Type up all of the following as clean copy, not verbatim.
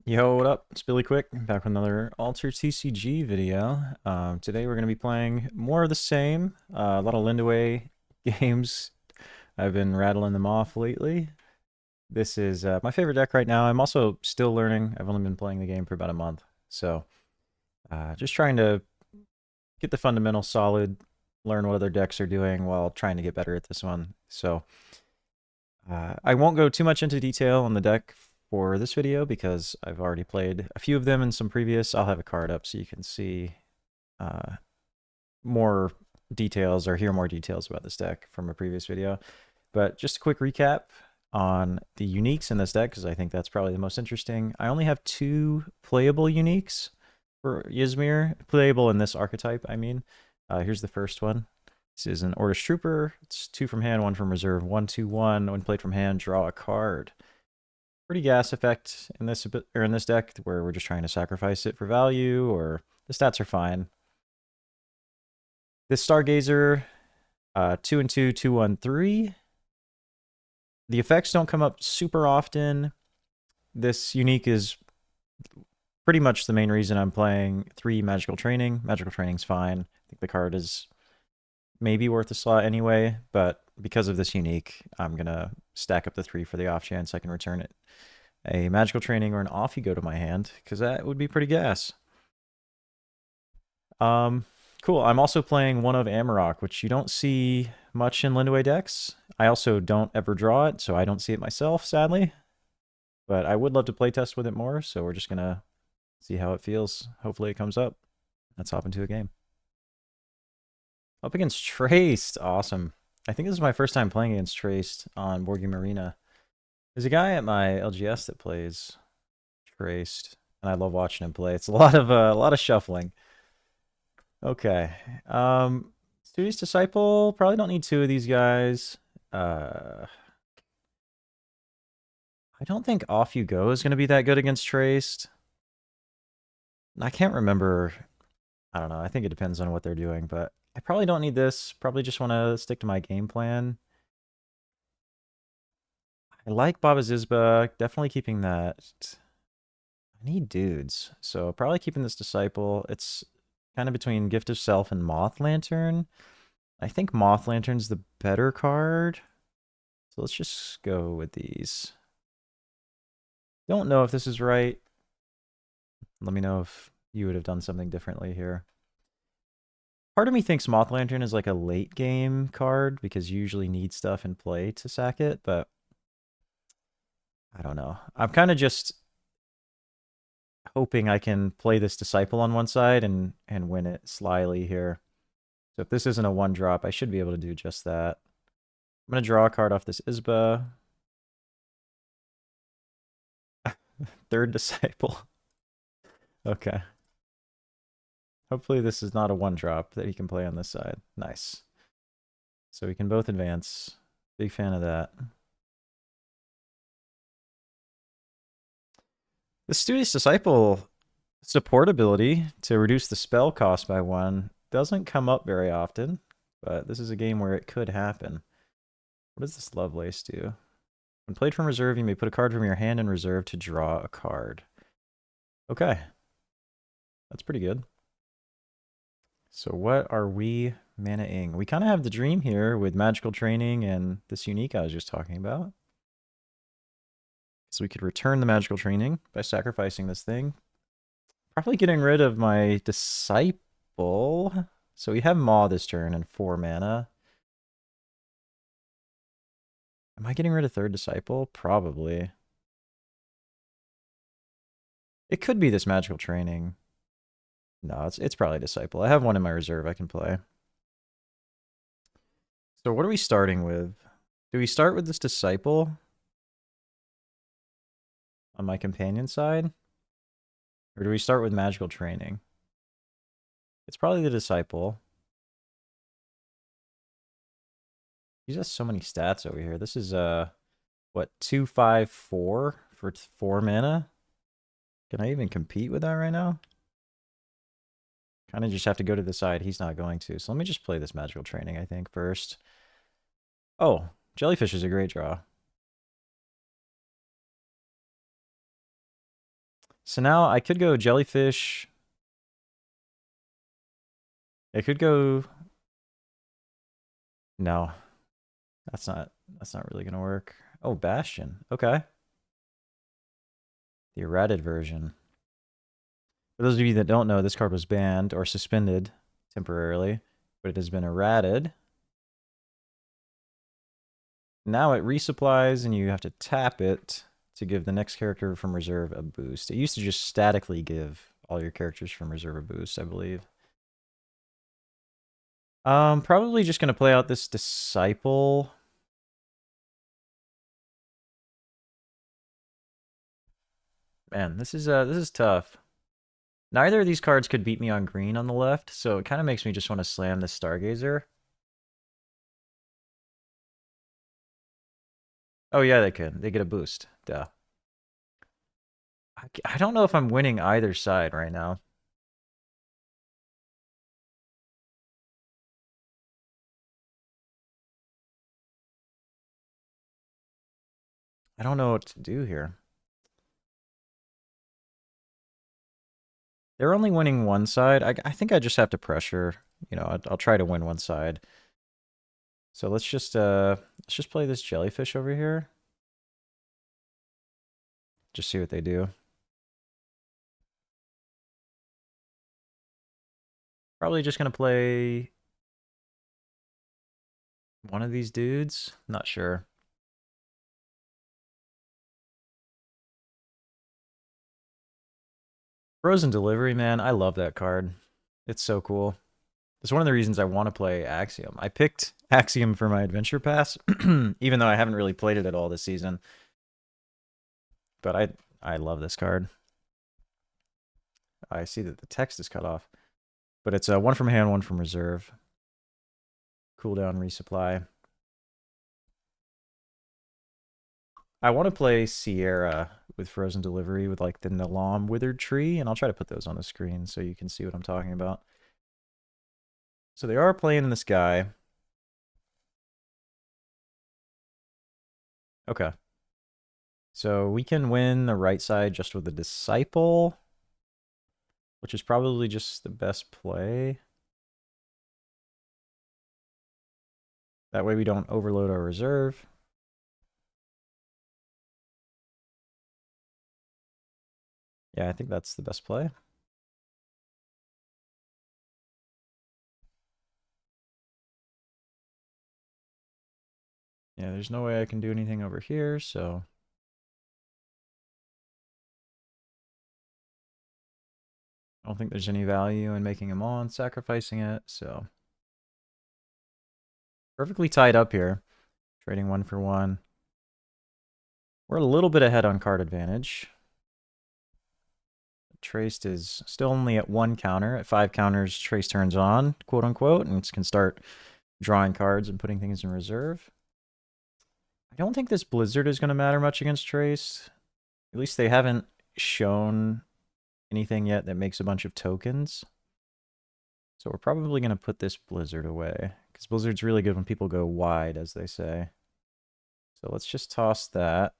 Yo, what up? It's Billy Quick, back with another Alter TCG video. Today we're going to be playing more of the same. A lot of Lindiwe games. I've been rattling them off lately. This is my favorite deck right now. I'm also still learning. I've only been playing the game for about a month. So just trying to get the fundamentals solid, learn what other decks are doing while trying to get better at this one. So I won't go too much into detail on the deck for this video because I've already played a few of them in some previous. I'll have a card up so you can see uh, more details or hear more details about this deck from a previous video. But just a quick recap on the uniques in this deck because I think that's probably the most interesting. I only have 2 playable uniques for Ysmir, playable in this archetype, I mean. Here's the first one. This is an Ordish Trooper. It's 2 from hand, 1 from reserve, 1/2/1. When played from hand, draw a card. Pretty gas effect in this deck where we're just trying to sacrifice it for value, or the stats are fine. This Stargazer, 2 and 2, 2/1/3. The effects don't come up super often. This unique is pretty much the main reason I'm playing 3 Magical Training. Magical Training's fine. I think the card is maybe worth a slot anyway, but because of this unique, I'm going to stack up the 3 for the off chance I can return it. A Magical Training or an Off You Go to my hand, because that would be pretty gas. Cool. I'm also playing one of Amarok, which you don't see much in Lindiwe decks. I also don't ever draw it, so I don't see it myself, sadly. But I would love to playtest with it more, so we're just going to see how it feels. Hopefully it comes up. Let's hop into a game. Up against Treyst. Awesome. I think this is my first time playing against Treyst on Board Game Arena. There's a guy at my LGS that plays Treyst, and I love watching him play. It's a lot of shuffling. Okay. Studious Disciple. Probably don't need 2 of these guys. I don't think Off You Go is going to be that good against Treyst. I can't remember. I don't know. I think it depends on what they're doing, but I probably don't need this. Probably just want to stick to my game plan. I like Baba Zizba. Definitely keeping that. I need dudes. So probably keeping this Disciple. It's kind of between Gift of Self and Moth Lantern. I think Moth Lantern's the better card. So let's just go with these. Don't know if this is right. Let me know if you would have done something differently here. Part of me thinks Moth Lantern is like a late game card because you usually need stuff in play to sack it, but I don't know. I'm kind of just hoping I can play this Disciple on one side and win it slyly here. So if this isn't a 1-drop, I should be able to do just that. I'm going to draw a card off this Isba. 3rd Disciple. Okay. Hopefully this is not a 1-drop that he can play on this side. Nice. So we can both advance. Big fan of that. The Studious Disciple support ability to reduce the spell cost by 1 doesn't come up very often, but this is a game where it could happen. What does this Lovelace do? When played from reserve, you may put a card from your hand in reserve to draw a card. Okay. That's pretty good. So what are we mana-ing? We kind of have the dream here with Magical Training and this unique I was just talking about. So we could return the Magical Training by sacrificing this thing. Probably getting rid of my Disciple. So we have Maw this turn and 4 mana. Am I getting rid of 3rd Disciple? Probably. It could be this Magical Training. No, it's probably Disciple. I have 1 in my reserve I can play. So what are we starting with? Do we start with this Disciple on my companion side? Or do we start with Magical Training? It's probably the Disciple. He has so many stats over here. This is, what, 2/5/4 for 4 mana? Can I even compete with that right now? Kind of just have to go to the side. He's not going to. So let me just play this Magical Training, I think, first. Oh, Jellyfish is a great draw. So now I could go jellyfish. I could go... No, that's not really gonna work. Oh, Bastion. Okay. The Errata'd version. For those of you that don't know, this card was banned or suspended temporarily, but it has been errated. Now it resupplies, and you have to tap it to give the next character from reserve a boost. It used to just statically give all your characters from reserve a boost, I believe. Probably just gonna play out this Disciple. Man, this is tough. Neither of these cards could beat me on green on the left, so it kind of makes me just want to slam this Stargazer. Oh yeah, they could. They get a boost. Duh. I don't know if I'm winning either side right now. I don't know what to do here. They're only winning one side. I think I just have to pressure. You know, I'll try to win one side. So let's just play this jellyfish over here. Just see what they do. Probably just gonna play one of these dudes. Not sure. Frozen Delivery, man. I love that card. It's so cool. It's one of the reasons I want to play Axiom. I picked Axiom for my adventure pass, even though I haven't really played it at all this season. But I love this card. I see that the text is cut off. But it's one from hand, one from reserve. Cooldown, resupply. I want to play Sierra with Frozen Delivery with like the Nalam Withered Tree, and I'll try to put those on the screen so you can see what I'm talking about. So they are playing in this guy. Okay. So we can win the right side just with the Disciple, which is probably just the best play. That way we don't overload our reserve. Yeah, I think that's the best play. Yeah, there's no way I can do anything over here, so... I don't think there's any value in making him on, sacrificing it, so... Perfectly tied up here. Trading one for one. We're a little bit ahead on card advantage. Treyst is still only at one counter. At 5 counters, Treyst turns on, quote unquote, and can start drawing cards and putting things in reserve. I don't think this Blizzard is going to matter much against Treyst. At least they haven't shown anything yet that makes a bunch of tokens. So we're probably going to put this Blizzard away, because Blizzard's really good when people go wide, as they say. So let's just toss that.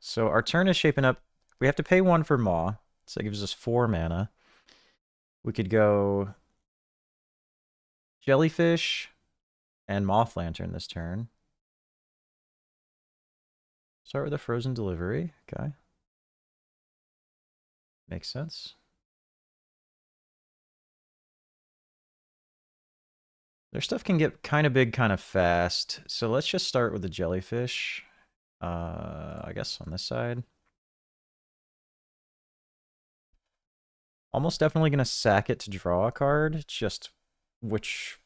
So our turn is shaping up. We have to pay 1 for Maw, so that gives us 4 mana. We could go Jellyfish and Moth Lantern this turn. Start with a Frozen Delivery. Okay. Makes sense. Their stuff can get kind of big kind of fast, so let's just start with the Jellyfish. I guess on this side. Almost definitely going to sack it to draw a card. It's just which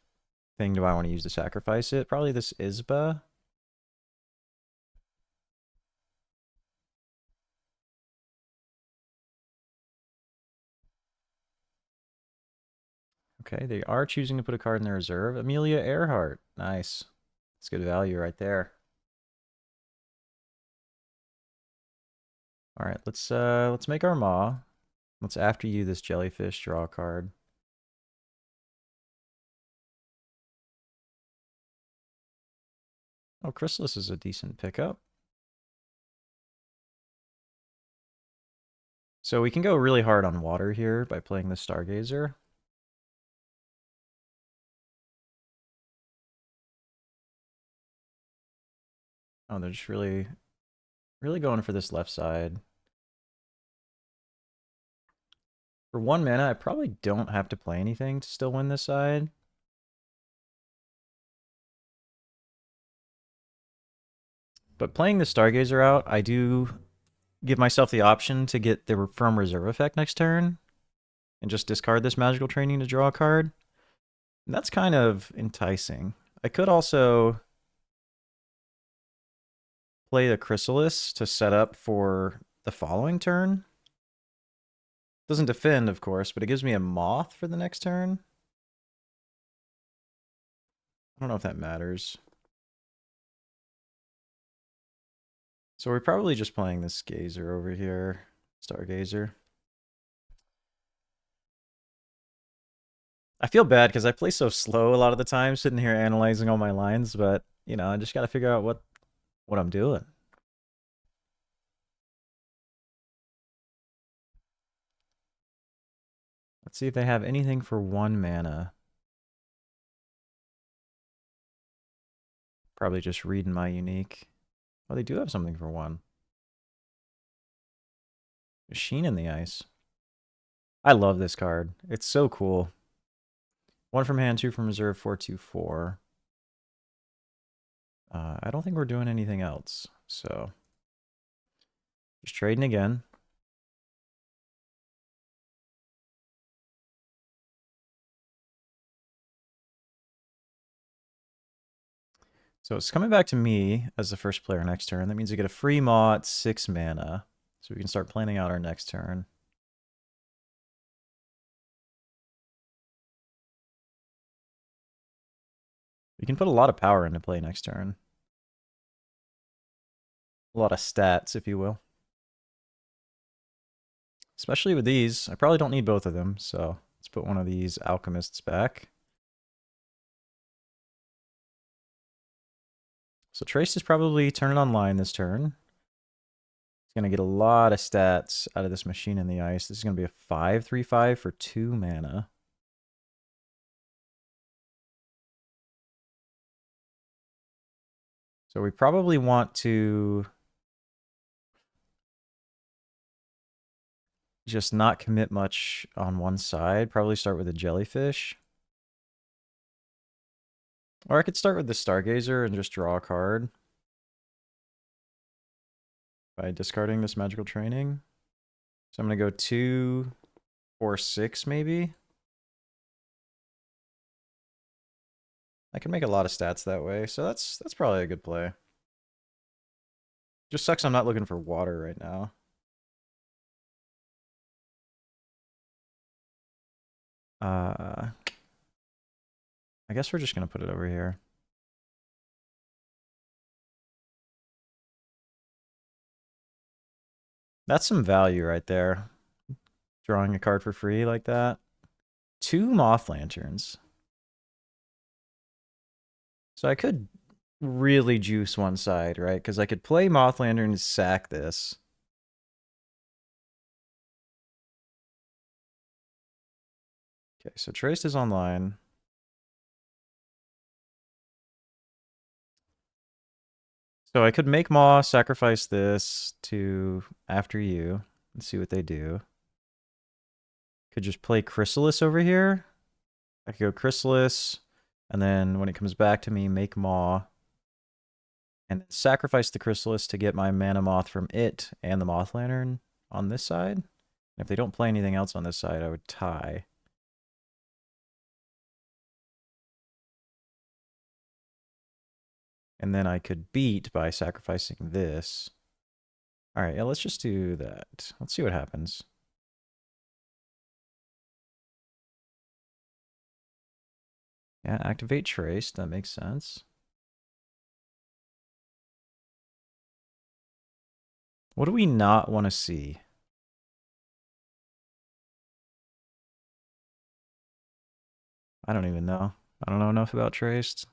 thing do I want to use to sacrifice it? Probably this Isba. Okay, they are choosing to put a card in their reserve. Amelia Earhart. Nice. That's good value right there. All right, let's make our Maw. Let's after you this Jellyfish, draw a card. Oh, Chrysalis is a decent pickup. So we can go really hard on water here by playing the Stargazer. Oh, they're just really going for this left side. For 1 mana, I probably don't have to play anything to still win this side. But playing the Stargazer out, I do give myself the option to get the From Reserve effect next turn and just discard this Magical Training to draw a card. And that's kind of enticing. I could also play the Chrysalis to set up for the following turn. Doesn't defend, of course, but it gives me a Moth for the next turn. I don't know if that matters. So we're probably just playing this Gazer over here. Stargazer. I feel bad because I play so slow a lot of the time, sitting here analyzing all my lines, but, you know, I just got to figure out what I'm doing. Let's see if they have anything for 1 mana. Probably just reading my unique. Oh, they do have something for 1. Machine in the Ice. I love this card. It's so cool. 1 from hand, 2 from reserve, 4/2/4. I don't think we're doing anything else, so just trading again. So it's coming back to me as the first player next turn. That means we get a free Maw at 6 mana, so we can start planning out our next turn. We can put a lot of power into play next turn. A lot of stats, if you will. Especially with these. I probably don't need both of them, so let's put one of these Alchemists back. So Treyst is probably turning online this turn. He's going to get a lot of stats out of this Machine in the Ice. This is going to be a 5/3/5 for 2 mana. So we probably want to just not commit much on one side. Probably start with a Jellyfish. Or I could start with the Stargazer and just draw a card by discarding this Magical Training. So I'm going to go 2, 4, 6 maybe. I can make a lot of stats that way, so that's probably a good play. Just sucks I'm not looking for water right now. I guess we're just going to put it over here. That's some value right there. Drawing a card for free like that. 2 Moth Lanterns. So I could really juice one side, right? Because I could play Moth Lantern, sack this. Okay, so Treyst is online. So I could make Maw, sacrifice this to after you, and see what they do. Could just play Chrysalis over here. I could go Chrysalis, and then when it comes back to me, make Maw, and then sacrifice the Chrysalis to get my Mana Moth from it and the Moth Lantern on this side. And if they don't play anything else on this side, I would tie. And then I could beat by sacrificing this. All right, yeah, let's just do that. Let's see what happens. Yeah, activate Treyst. That makes sense. What do we not want to see? I don't even know. I don't know enough about Treyst.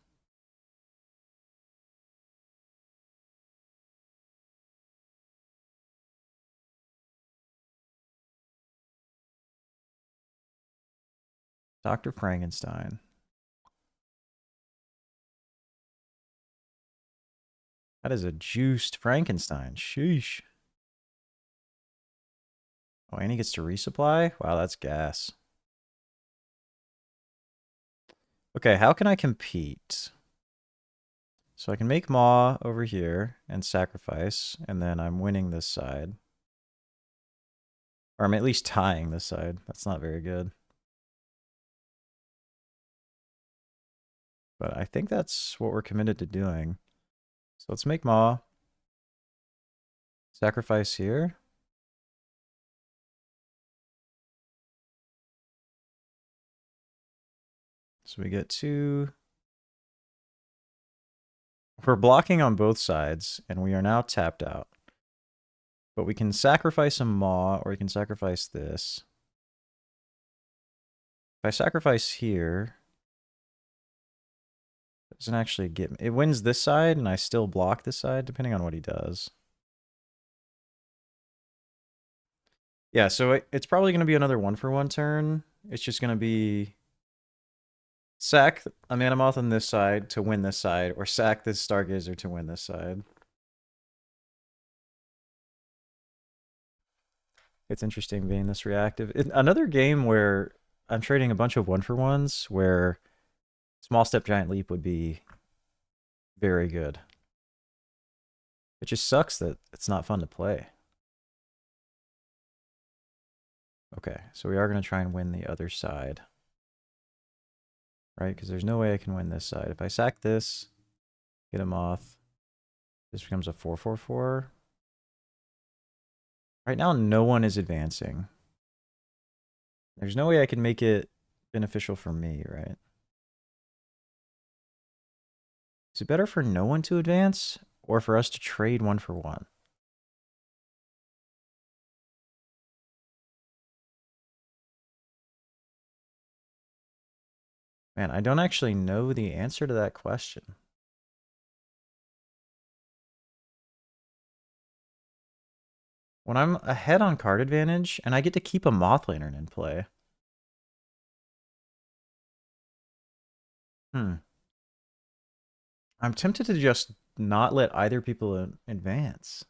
Dr. Frankenstein. That is a juiced Frankenstein. Sheesh. Oh, and he gets to resupply? Wow, that's gas. Okay, how can I compete? So I can make Maw over here and sacrifice, and then I'm winning this side. Or I'm at least tying this side. That's not very good. But I think that's what we're committed to doing. So let's make Maw. Sacrifice here. So we get two. We're blocking on both sides, and we are now tapped out. But we can sacrifice a Maw, or we can sacrifice this. If I sacrifice here, it doesn't actually get me. It wins this side, and I still block this side, depending on what he does. Yeah, so it's probably going to be another 1-for-1 turn. It's just going to be sack a Manamoth on this side to win this side, or sack this Stargazer to win this side. It's interesting being this reactive. Another game where I'm trading a bunch of 1-for-1s, where Small Step Giant Leap would be very good. It just sucks that it's not fun to play. Okay, so we are going to try and win the other side. Right? Because there's no way I can win this side. If I sack this, get a Moth, this becomes a 4/4/4. Right now, no one is advancing. There's no way I can make it beneficial for me, right? Is it better for no one to advance, or for us to trade 1-for-1? Man, I don't actually know the answer to that question. When I'm ahead on card advantage, and I get to keep a Moth Lantern in play. I'm tempted to just not let either people advance.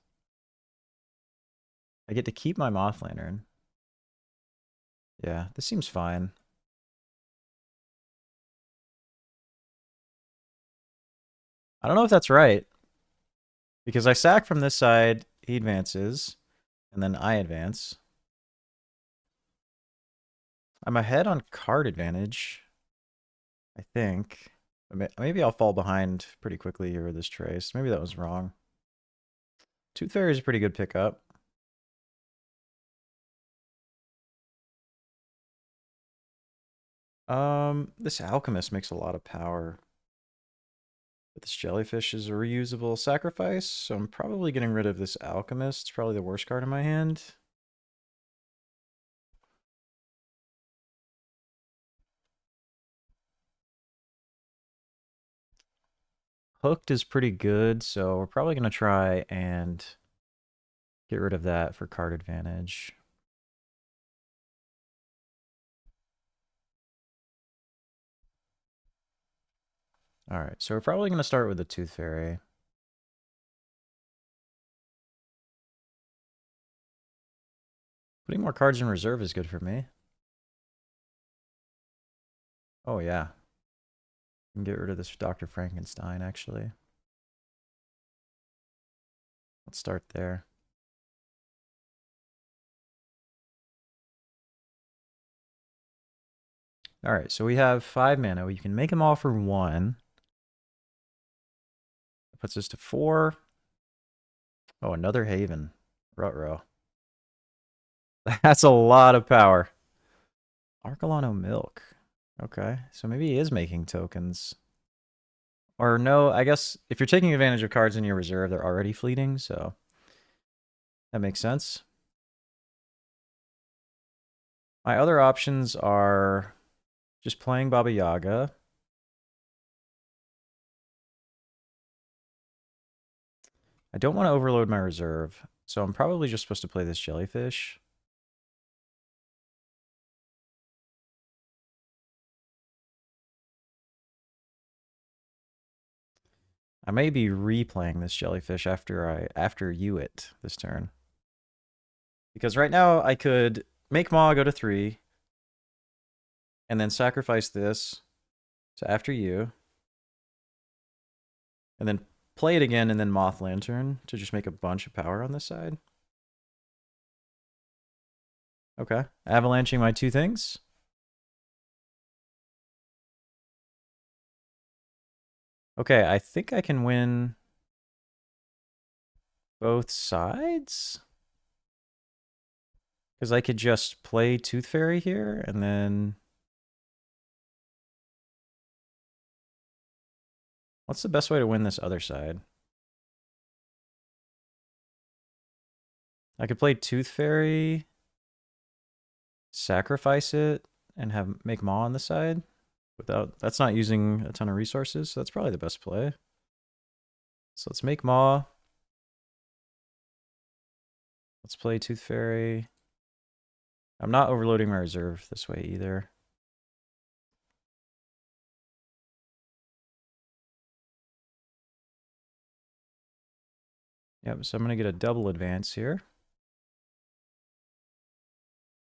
I get to keep my Moth Lantern. Yeah, this seems fine. I don't know if that's right. Because I sack from this side, he advances, and then I advance. I'm ahead on card advantage, I think. Maybe I'll fall behind pretty quickly here with this Treyst. Maybe that was wrong. Tooth Fairy is a pretty good pickup. This Alchemist makes a lot of power. But this Jellyfish is a reusable sacrifice, so I'm probably getting rid of this Alchemist. It's probably the worst card in my hand. Hooked is pretty good, so we're probably going to try and get rid of that for card advantage. Alright, so we're probably going to start with the Tooth Fairy. Putting more cards in reserve is good for me. Oh yeah. I can get rid of this Dr. Frankenstein, actually. Let's start there. Alright, so we have 5 mana. You can make them all for 1. That puts us to 4. Oh, another Haven. Ruh-roh. That's a lot of power. Arcolano Milk. Okay, so maybe he is making tokens. Or no, I guess if you're taking advantage of cards in your reserve, they're already fleeting, so that makes sense. My other options are just playing Baba Yaga. I don't want to overload my reserve, so I'm probably just supposed to play this Jellyfish. I may be replaying this jellyfish after you it this turn. Because right now I could make Maw go to 3, and then sacrifice this to after you, and then play it again, and then Moth Lantern to just make a bunch of power on this side. Okay. Avalanching my 2 things. Okay, I think I can win both sides? Because I could just play Tooth Fairy here, and then... What's the best way to win this other side? I could play Tooth Fairy, sacrifice it, and make Maw on the side. That's not using a ton of resources, so that's probably the best play. So let's make Maw. Let's play Tooth Fairy. I'm not overloading my reserve this way either. Yep, so I'm going to get a double advance here.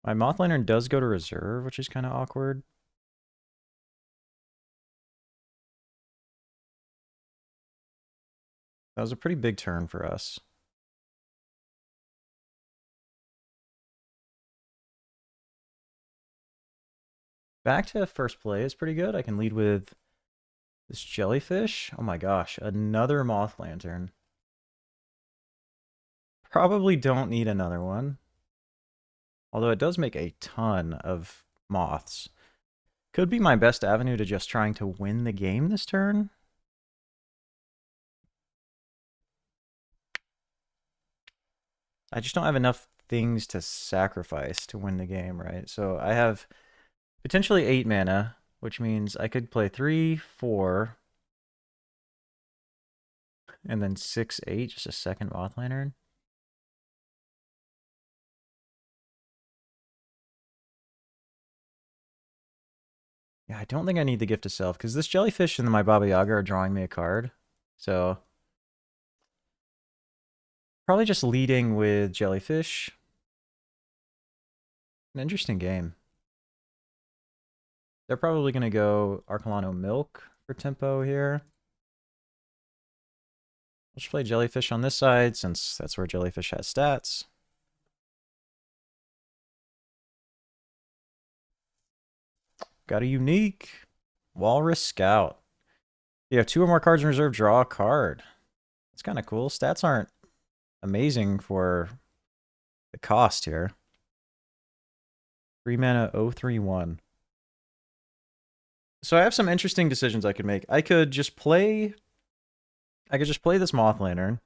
My Moth Lantern does go to reserve, which is kind of awkward. That was a pretty big turn for us. Back to first play is pretty good. I can lead with this jellyfish. Oh my gosh, another Moth Lantern. Probably don't need another one. Although it does make a ton of moths. Could be my best avenue to just trying to win the game this turn. I just don't have enough things to sacrifice to win the game, right? So I have potentially 8 mana, which means I could play 3, 4, and then 6, 8, just a second Moth Lantern. Yeah, I don't think I need the Gift of Self, because this jellyfish and my Baba Yaga are drawing me a card. So probably just leading with jellyfish. An interesting game. They're probably going to go Arcolano Milk for tempo here. Let's play jellyfish on this side, since that's where jellyfish has stats. Got a unique Walrus Scout. You have 2 or more cards in reserve, draw a card. It's kind of cool. Stats aren't amazing for the cost here. 3 mana 031. So I have some interesting decisions I could make. I could just play this Moth Lantern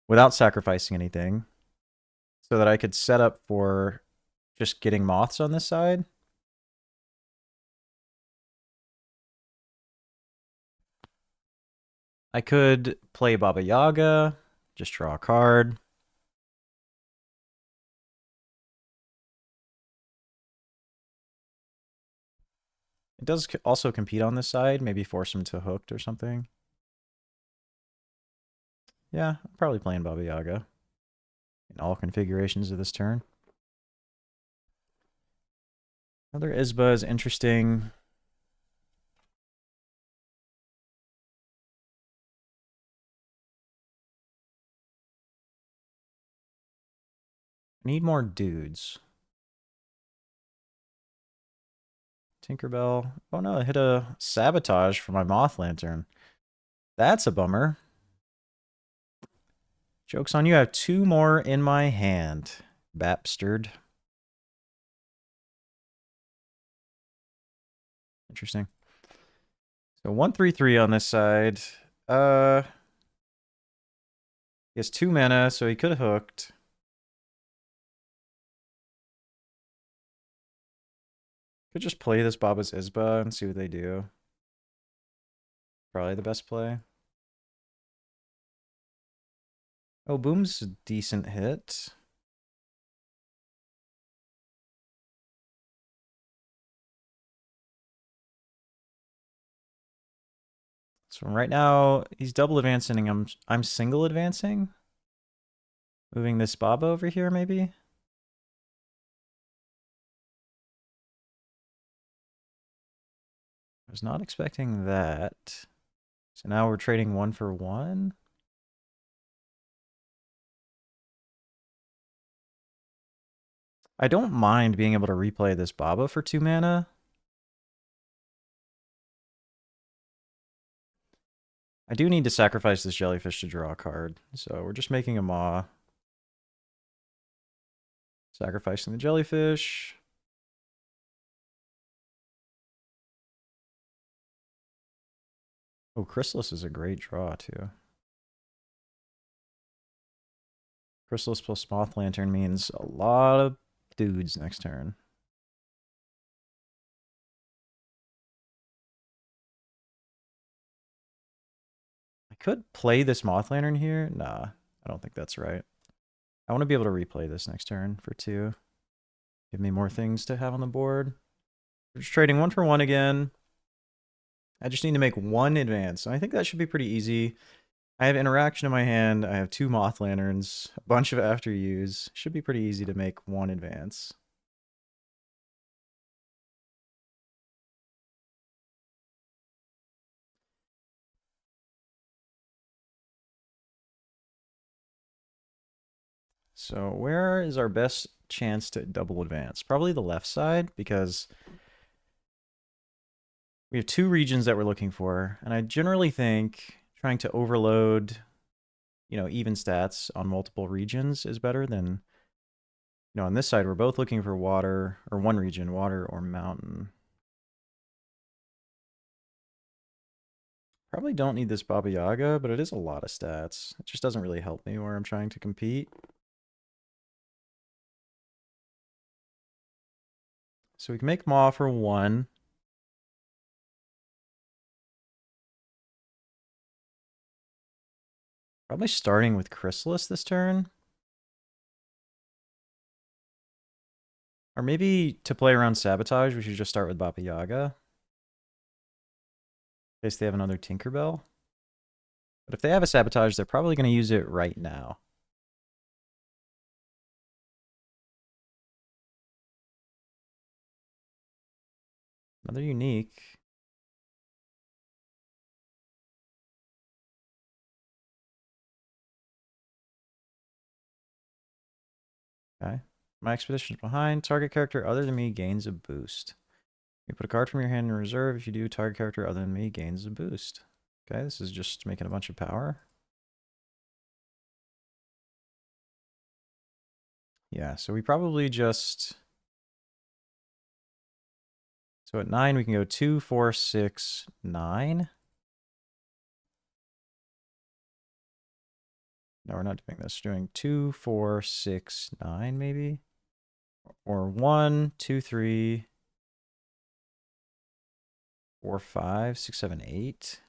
without sacrificing anything, so that I could set up for just getting moths on this side. I could play Baba Yaga, just draw a card. It does also compete on this side, maybe force him to hooked or something. Yeah, I'm probably playing Baba Yaga in all configurations of this turn. Another Isba is interesting. I need more dudes. Tinkerbell. Oh no, I hit a Sabotage for my Moth Lantern. That's a bummer. Joke's on you, I have 2 more in my hand. Bapstered. Interesting. So 1/3/3 on this side. He has 2 mana, so he could have hooked. Could just play this Baba's Isba and see what they do. Probably the best play. Oh, Boom's a decent hit. So right now, he's double advancing, and I'm single advancing. Moving this Baba over here, maybe? I was not expecting that. So now we're trading 1 for 1. I don't mind being able to replay this Baba for 2 mana. I do need to sacrifice this jellyfish to draw a card. So we're just making a Maw. Sacrificing the jellyfish. Oh, Chrysalis is a great draw, too. Chrysalis plus Moth Lantern means a lot of dudes next turn. I could play this Moth Lantern here. Nah, I don't think that's right. I want to be able to replay this next turn for 2. Give me more things to have on the board. We're just trading 1 for 1 again. I just need to make 1 advance. And I think that should be pretty easy. I have interaction in my hand. I have 2 Moth Lanterns, a bunch of after use. Should be pretty easy to make 1 advance. So where is our best chance to double advance? Probably the left side, because we have 2 regions that we're looking for. And I generally think trying to overload, even stats on multiple regions is better than, on this side, we're both looking for water, or 1 region, water or mountain. Probably don't need this Baba Yaga, but it is a lot of stats. It just doesn't really help me where I'm trying to compete. So we can make Maw for 1. Probably starting with Chrysalis this turn. Or maybe to play around Sabotage, we should just start with Baba Yaga. In case they have another Tinkerbell. But if they have a Sabotage, they're probably going to use it right now. Another unique. Okay. My expedition's behind. Target character other than me gains a boost. You put a card from your hand in reserve. If you do, target character other than me gains a boost. Okay, this is just making a bunch of power. Yeah, so we probably just... So at 9, we can go 2, 4, 6, 9. No, we're not doing this. We're doing 2, 4, 6, 9, maybe? Or 1, 2, 3, 4, 5, 6, 7, 8.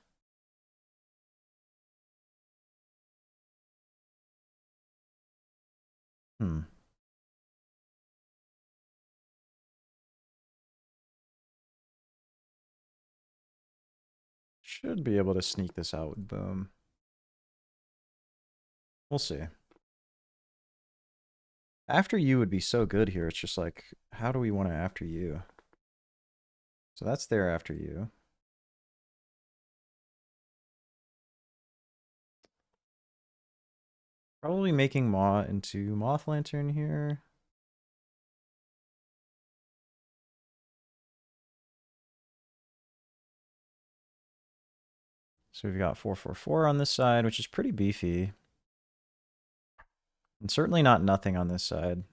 Should be able to sneak this out with Boom. We'll see. After you would be so good here. It's just like, how do we want to after you? So that's there after you. Probably making Maw into Moth Lantern here. So we've got 4/4/4 on this side, which is pretty beefy. And certainly not nothing on this side.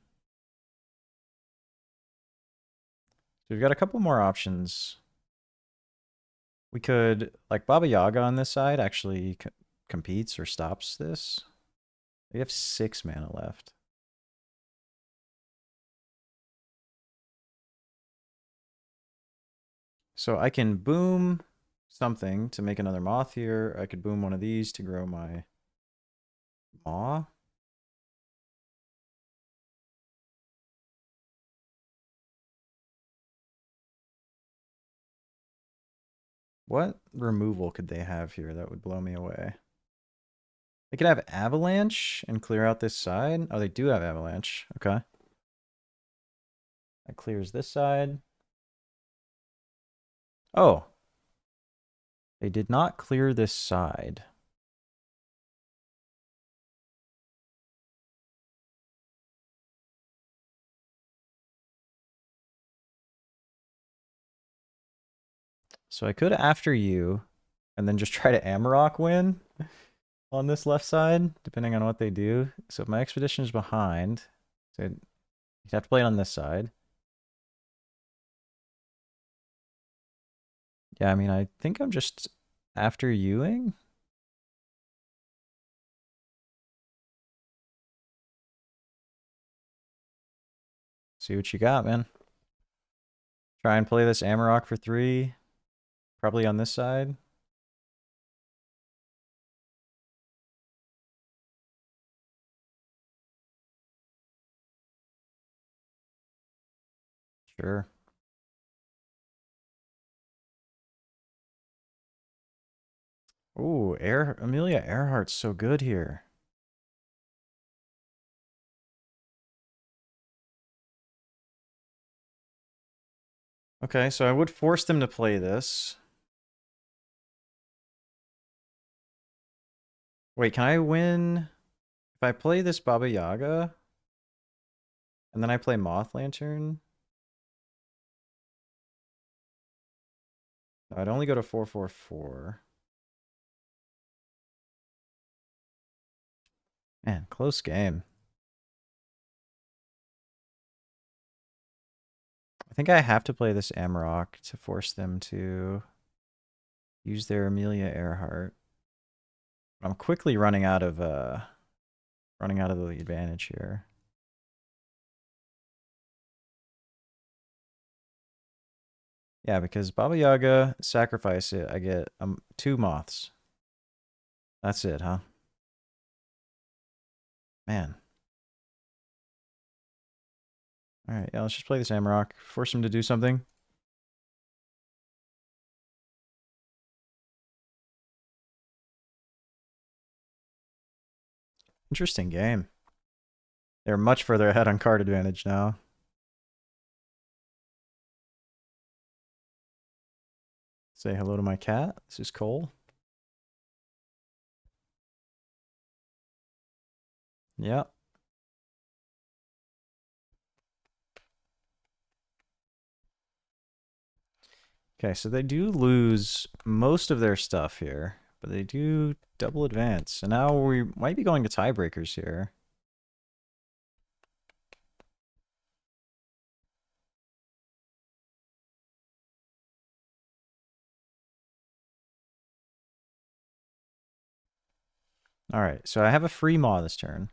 So we've got a couple more options. We could, like Baba Yaga on this side actually competes or stops this. We have 6 mana left. So I can boom something to make another Moth here. I could boom one of these to grow my Maw. What removal could they have here that would blow me away? They could have Avalanche and clear out this side. Oh, they do have Avalanche. Okay. That clears this side. Oh. They did not clear this side. So I could after you and then just try to Amarok win on this left side, depending on what they do. So if my expedition is behind, so you'd have to play it on this side. Yeah, I mean, I think I'm just after Ewing. See what you got, man. Try and play this Amarok for 3. Probably on this side. Sure. Ooh, Amelia Earhart's so good here. Okay, so I would force them to play this. Wait, can I win if I play this Baba Yaga and then I play Moth Lantern? No, I'd only go to 4/4/4. Man, close game. I think I have to play this Amarok to force them to use their Amelia Earhart. I'm quickly running out of the advantage here. Yeah, because Baba Yaga, sacrifice it, I get 2 moths. That's it, huh? Man. Alright, yeah, let's just play this Amarok. Force him to do something. Interesting game. They're much further ahead on card advantage now. Say hello to my cat. This is Cole. Yeah. Okay, so they do lose most of their stuff here, but they do double advance. So now we might be going to tiebreakers here. All right, so I have a free Maw this turn.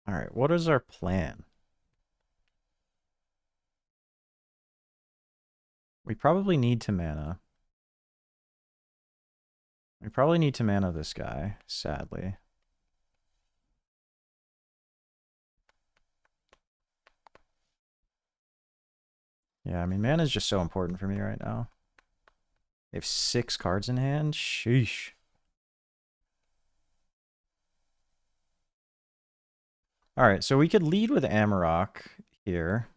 All right, what is our plan? We probably need to mana. We probably need to mana this guy, sadly. Yeah, I mean, mana is just so important for me right now. They have 6 cards in hand? Sheesh. Alright, so we could lead with Amarok here.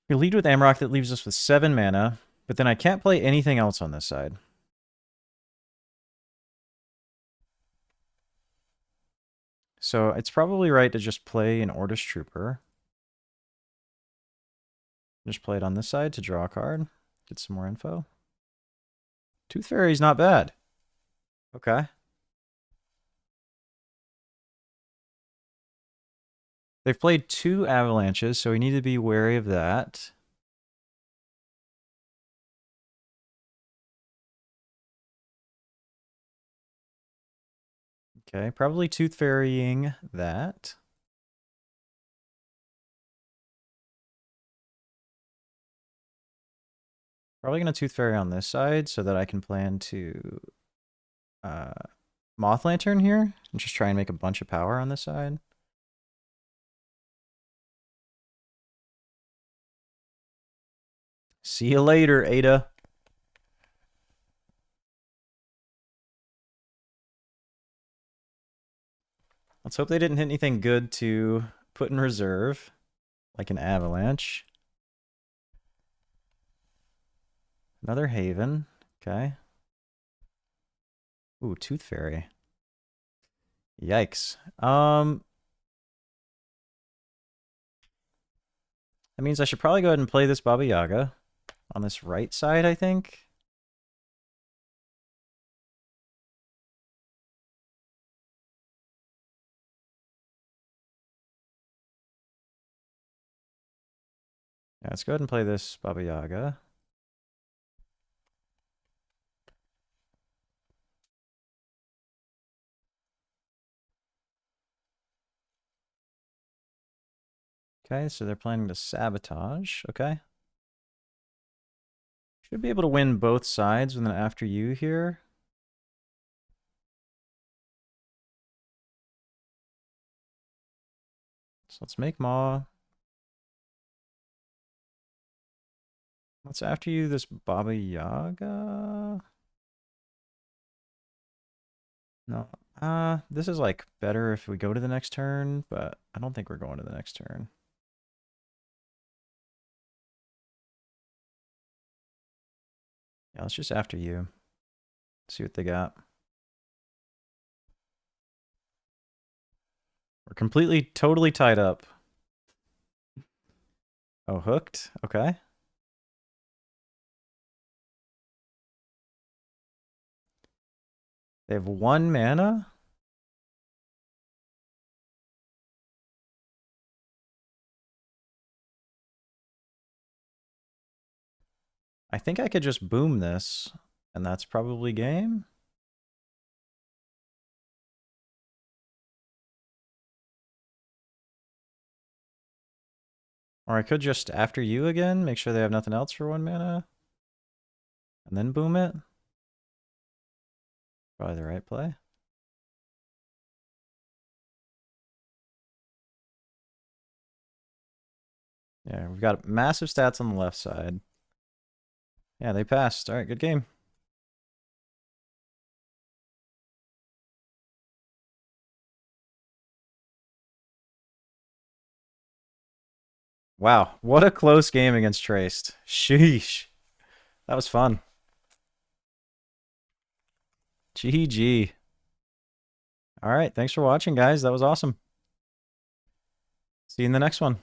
We lead with Amarok, that leaves us with 7 mana, but then I can't play anything else on this side. So it's probably right to just play an Ordish Trooper. Just play it on this side to draw a card. Get some more info. Tooth Fairy's not bad. Okay. They've played 2 Avalanches, so we need to be wary of that. Okay, probably Tooth Fairying that. Probably going to Tooth Fairy on this side so that I can plan to Moth Lantern here and just try and make a bunch of power on this side. See you later, Ada. Let's hope they didn't hit anything good to put in reserve, like an avalanche. Another Haven. Okay. Ooh, Tooth Fairy. Yikes. That means I should probably go ahead and play this Baba Yaga on this right side, I think. Yeah, let's go ahead and play this Baba Yaga. Okay, so they're planning to sabotage. Okay. Should be able to win both sides with an after you here. So let's make Maw. Let's after you this Baba Yaga. No. This is like better if we go to the next turn, but I don't think we're going to the next turn. Yeah, let's just after you. See what they got. We're completely, totally tied up. Oh, hooked? Okay. They have 1 mana? I think I could just boom this, and that's probably game. Or I could just after you again, make sure they have nothing else for 1 mana, and then boom it. Probably the right play. Yeah, we've got massive stats on the left side. Yeah, they passed. All right, good game. Wow, what a close game against Treyst. Sheesh. That was fun. GG. All right, thanks for watching, guys. That was awesome. See you in the next one.